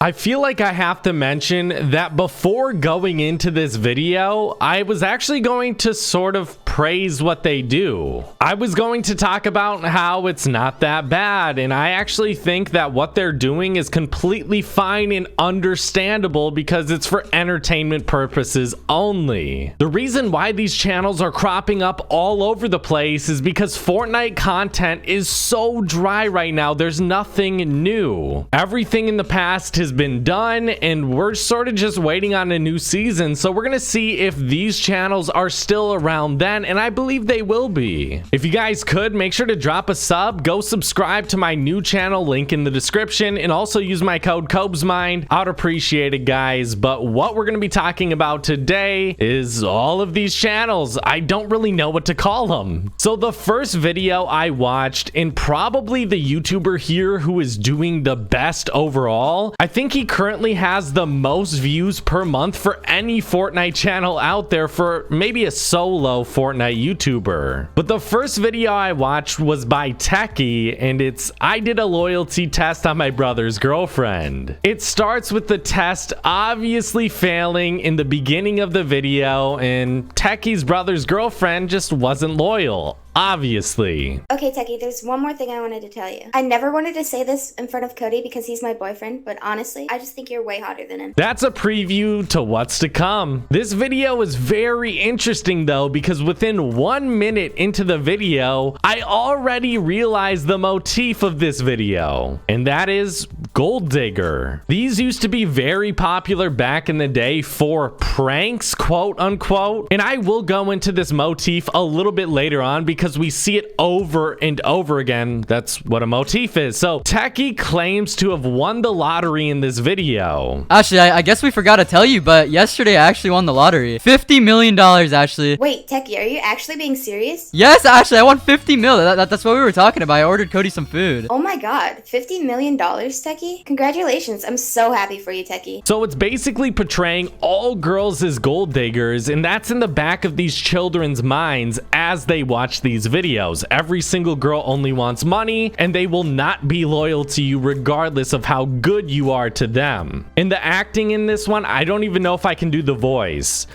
I feel like I have to mention that before going into this video, I was actually going to sort of praise what they do. I was going to talk about how it's not that bad, and I actually think that what they're doing is completely fine and understandable because it's for entertainment purposes only. The reason why these channels are cropping up all over the place is because Fortnite content is so dry right now. There's nothing new. Everything in the past has been done, and we're sort of just waiting on a new season. So we're gonna see if these channels are still around then, and I believe they will be. If you guys could, make sure to drop a sub, go subscribe to my new channel, link in the description, and also use my code COBESMIND. I'd appreciate it, guys. But what we're gonna be talking about today is all of these channels. I don't really know what to call them. So the first video I watched, and probably the YouTuber here who is doing the best overall, I think he currently has the most views per month for any Fortnite channel out there, for maybe a solo Fortnite YouTuber. But the first video I watched was by Techy, and it's I did a loyalty test on my brother's girlfriend. It starts with the test obviously failing in the beginning of the video, and Techy's brother's girlfriend just wasn't loyal. Obviously. Okay, Techy, there's one more thing I wanted to tell you. I never wanted to say this in front of Cody because he's my boyfriend, but honestly, I just think you're way hotter than him. That's a preview to what's to come. This video is very interesting though, because within 1 minute into the video, I already realized the motif of this video, and that is gold digger. These used to be very popular back in the day for pranks, quote unquote, and I will go into this motif a little bit later on because we see it over and over again. That's what a motif is. So Techy claims to have won the lottery in this video. Actually, I guess we forgot to tell you, but yesterday I actually won the lottery. $50 million, actually. Wait, Techy, are you actually being serious? Yes, actually, I won 50 mil. That's what we were talking about. I ordered Cody some food. Oh my god, $50 million, Techy? Congratulations. I'm so happy for you, Techy. So it's basically portraying all girls as gold diggers, and that's in the back of these children's minds as they watch these videos. Every single girl only wants money, and they will not be loyal to you regardless of how good you are to them. And the acting in this one, I don't even know if I can do the voice.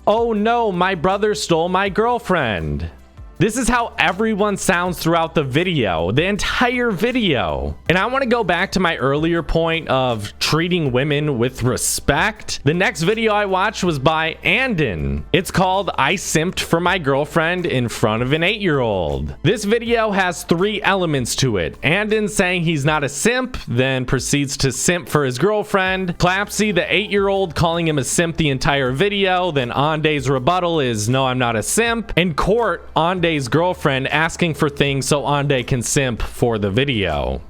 Oh no, my brother stole my girlfriend. This is how everyone sounds throughout the video, the entire video. And I want to go back to my earlier point of treating women with respect. The next video I watched was by Andeh. It's called I Simped for My Girlfriend in Front of an 8-year-old. This video has 3 elements to it. Andeh saying he's not a simp, then proceeds to simp for his girlfriend. Clapsy, the 8-year-old, calling him a simp the entire video. Then Andeh's rebuttal is, no, I'm not a simp. And Court, Andeh's girlfriend, asking for things so Andeh can simp for the video.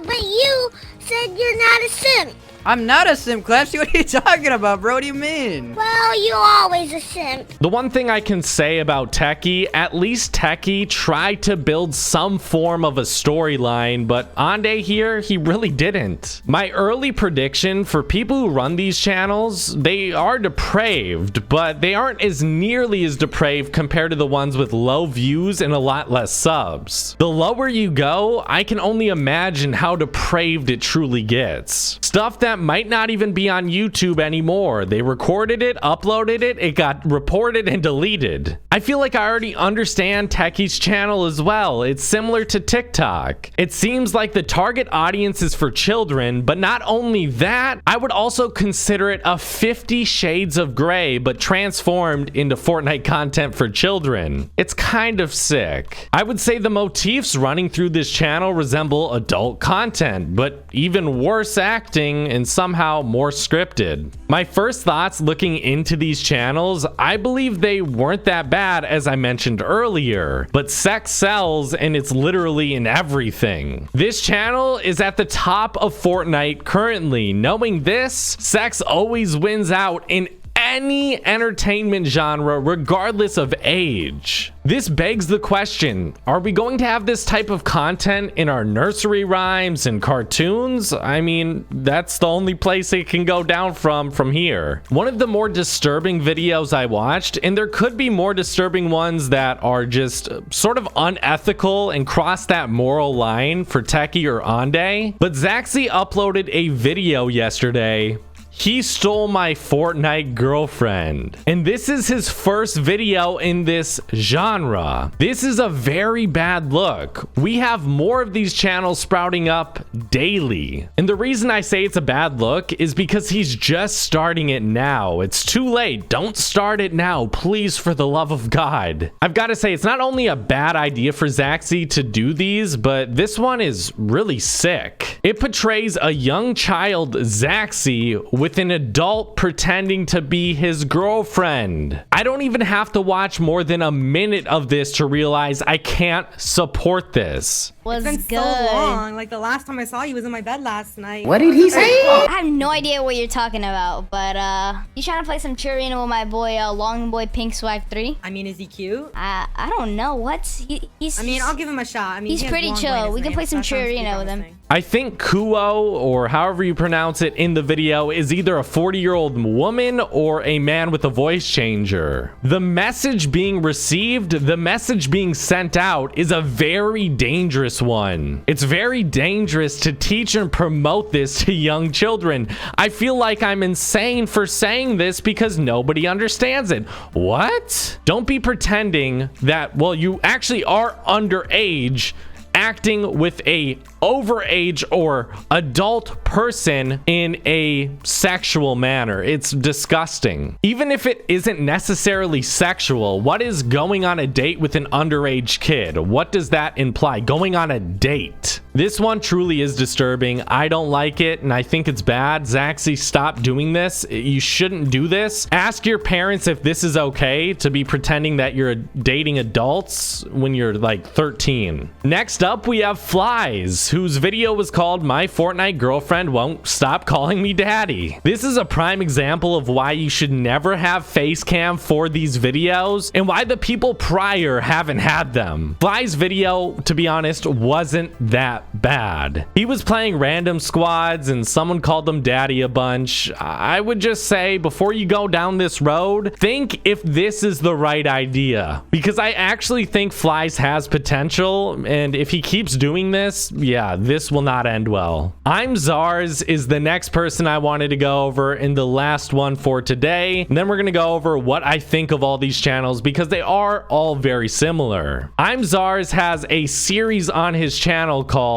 But you said you're not a simp. I'm not a simp, Clapsy. What are you talking about, bro? What do you mean? Well, you're always a simp. The one thing I can say about Techy, at least Techy tried to build some form of a storyline, but Andeh here, he really didn't. My early prediction for people who run these channels, they are depraved, but they aren't as nearly as depraved compared to the ones with low views and a lot less subs. The lower you go, I can only imagine how depraved it truly gets. Stuff that might not even be on YouTube anymore. They recorded it, uploaded it, it got reported and deleted. I feel like I already understand Techy's channel as well. It's similar to TikTok. It seems like the target audience is for children, but not only that, I would also consider it a 50 Shades of Grey, but transformed into Fortnite content for children. It's kind of sick. I would say the motifs running through this channel resemble adult content, but even worse acting and somehow more scripted. My first thoughts looking into these channels, I believe they weren't that bad as I mentioned earlier, but sex sells and it's literally in everything. This channel is at the top of Fortnite currently. Knowing this, sex always wins out in any entertainment genre regardless of age. This begs the question, are we going to have this type of content in our nursery rhymes and cartoons? I mean, that's the only place it can go down from here. One of the more disturbing videos I watched, and there could be more disturbing ones that are just sort of unethical and cross that moral line for Techy or Andeh, but Zaxy uploaded a video yesterday. He stole my Fortnite girlfriend. And this is his first video in this genre. This is a very bad look. We have more of these channels sprouting up daily. And the reason I say it's a bad look is because he's just starting it now. It's too late. Don't start it now, please, for the love of God. I've got to say, it's not only a bad idea for Zaxy to do these, but this one is really sick. It portrays a young child, Zaxy, with an adult pretending to be his girlfriend. I don't even have to watch more than a minute of this to realize I can't support this. It's been so long. Like the last time I saw you was in my bed last night. What did he say? I have no idea what you're talking about, but you trying to play some Chirino with my boy Long Boy Pink Swag 3? I mean, is he cute? I don't know. He's I mean, I'll give him a shot. I mean, he's pretty chill. We can play some Chirino with him. I think Kuo, or however you pronounce it in the video, is either a 40-year-old woman or a man with a voice changer. The message being received, the message being sent out is a very dangerous one. It's very dangerous to teach and promote this to young children. I feel like I'm insane for saying this because nobody understands it. What? Don't be pretending that, well, you actually are underage, acting with a overage or adult person in a sexual manner. It's disgusting. Even if it isn't necessarily sexual, what is going on a date with an underage kid? What does that imply? Going on a date. This one truly is disturbing. I don't like it, and I think it's bad. Zaxy, stop doing this. You shouldn't do this. Ask your parents if this is okay to be pretending that you're dating adults when you're like 13. Next up, we have Flyy, whose video was called "My Fortnite Girlfriend Won't Stop Calling Me Daddy." This is a prime example of why you should never have face cam for these videos and why the people prior haven't had them. Fly's video, to be honest, wasn't that bad. He was playing random squads and someone called him daddy a bunch. I would just say, before you go down this road, think if this is the right idea, because I actually think Flyy has potential, and if he keeps doing this, yeah, this will not end well. imZarz is the next person I wanted to go over in the last one for today, and then we're gonna go over what I think of all these channels because they are all very similar. imZarz has a series on his channel called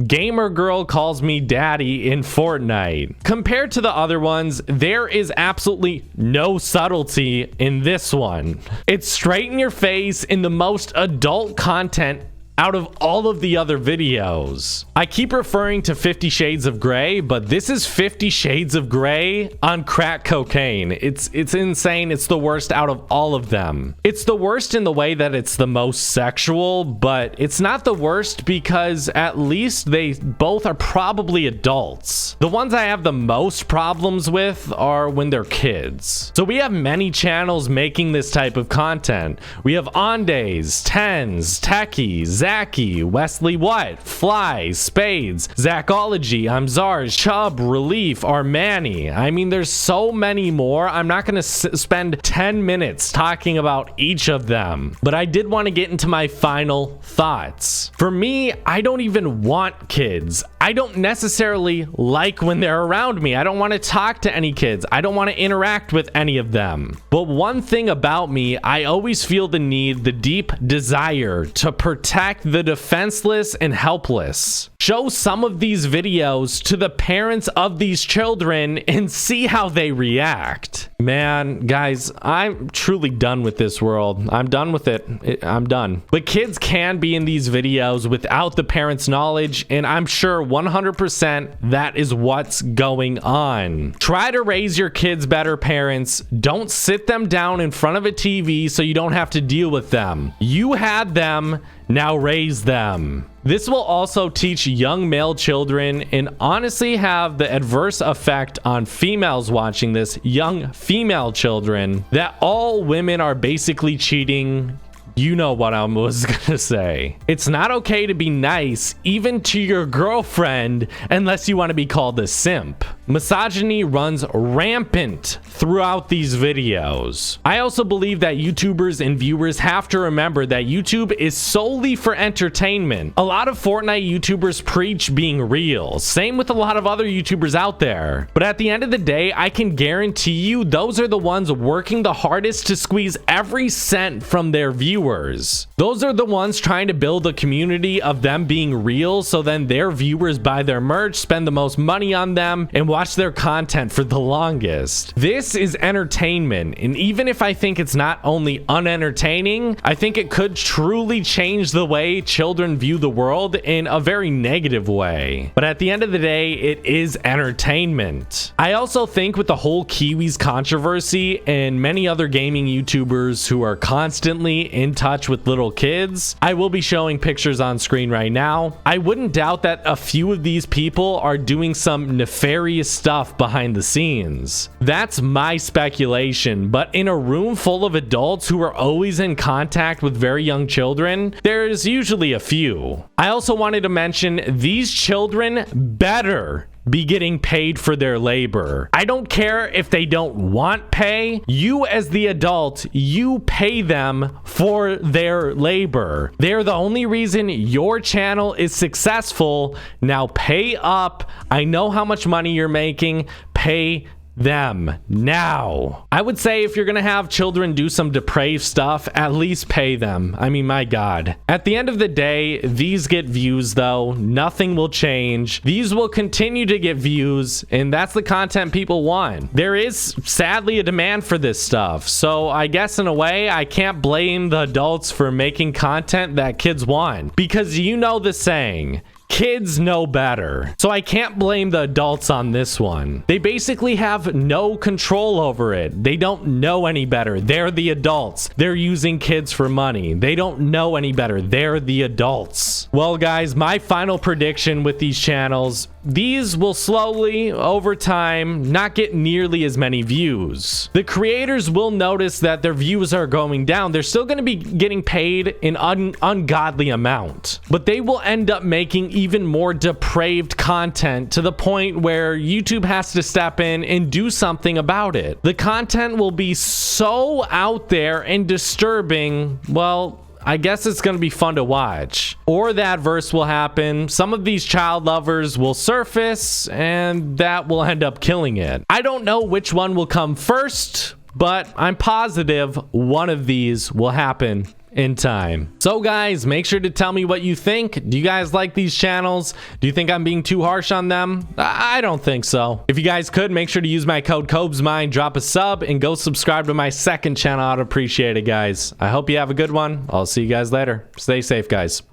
Gamer Girl Calls Me Daddy in Fortnite. Compared to the other ones, there is absolutely no subtlety in this one. It's straight in your face in the most adult content out of all of the other videos. I keep referring to 50 Shades of Grey, but this is 50 Shades of Grey on crack cocaine. It's insane. It's the worst out of all of them. It's the worst in the way that it's the most sexual, but it's not the worst because at least they both are probably adults. The ones I have the most problems with are when they're kids. So we have many channels making this type of content. We have Andehs, Tens, Techy, Zaxy, Wesley What, Flyy, Spades, Zachology, imZarz, Chubb, Relief, Armani. I mean, there's so many more. I'm not going to spend 10 minutes talking about each of them, but I did want to get into my final thoughts. For me, I don't even want kids. I don't necessarily like when they're around me. I don't want to talk to any kids. I don't want to interact with any of them. But one thing about me, I always feel the need, the deep desire to protect the defenseless and helpless. Show some of these videos to the parents of these children and see how they react. Man, guys, I'm truly done with this world. I'm done with it. I'm done. But kids can be in these videos without the parents' knowledge, and I'm sure 100% that is what's going on. Try to raise your kids better, parents. Don't sit them down in front of a TV so you don't have to deal with them. You had them, now raise them. This will also teach young male children and honestly have the adverse effect on females watching this, young female children, that all women are basically cheating You know what I was gonna say. It's not okay to be nice, even to your girlfriend, unless you want to be called a simp. Misogyny runs rampant throughout these videos. I also believe that YouTubers and viewers have to remember that YouTube is solely for entertainment. A lot of Fortnite YouTubers preach being real. Same with a lot of other YouTubers out there. But at the end of the day, I can guarantee you those are the ones working the hardest to squeeze every cent from their viewers. Those are the ones trying to build a community of them being real, so then their viewers buy their merch, spend the most money on them, and watch their content for the longest. This is entertainment, and even if I think it's not only unentertaining, I think it could truly change the way children view the world in a very negative way. But at the end of the day, it is entertainment. I also think with the whole Kiwis controversy and many other gaming YouTubers who are constantly in touch with little kids, I will be showing pictures on screen right now. I wouldn't doubt that a few of these people are doing some nefarious stuff behind the scenes. That's my speculation, but in a room full of adults who are always in contact with very young children, there's usually a few. I also wanted to mention these children better be getting paid for their labor. I don't care if they don't want pay. You as the adult, you pay them for their labor. They're the only reason your channel is successful. Now pay up. I know how much money you're making. Pay them now. I would say if you're gonna have children do some depraved stuff, at least pay them. I mean, my God. At the end of the day, these get views though. Nothing will change. These will continue to get views, and that's the content people want. There is sadly a demand for this stuff. So I guess in a way, I can't blame the adults for making content that kids want, because you know the saying, kids know better. So I can't blame the adults on this one. They basically have no control over it. They don't know any better. They're the adults. They're using kids for money. They don't know any better. They're the adults. Well, guys, my final prediction with these channels, these will slowly, over time, not get nearly as many views. The creators will notice that their views are going down. They're still going to be getting paid an ungodly amount, but they will end up making even more depraved content to the point where YouTube has to step in and do something about it. The content will be so out there and disturbing, well, I guess it's going to be fun to watch. Or the adverse will happen. Some of these child lovers will surface, and that will end up killing it. I don't know which one will come first, but I'm positive one of these will happen in time. So guys, make sure to tell me what you think. Do you guys like these channels? Do you think I'm being too harsh on them? I don't think so. If you guys could, make sure to use my code COBESMIND, drop a sub, and go subscribe to my second channel. I'd appreciate it, guys. I hope you have a good one. I'll see you guys later. Stay safe, guys.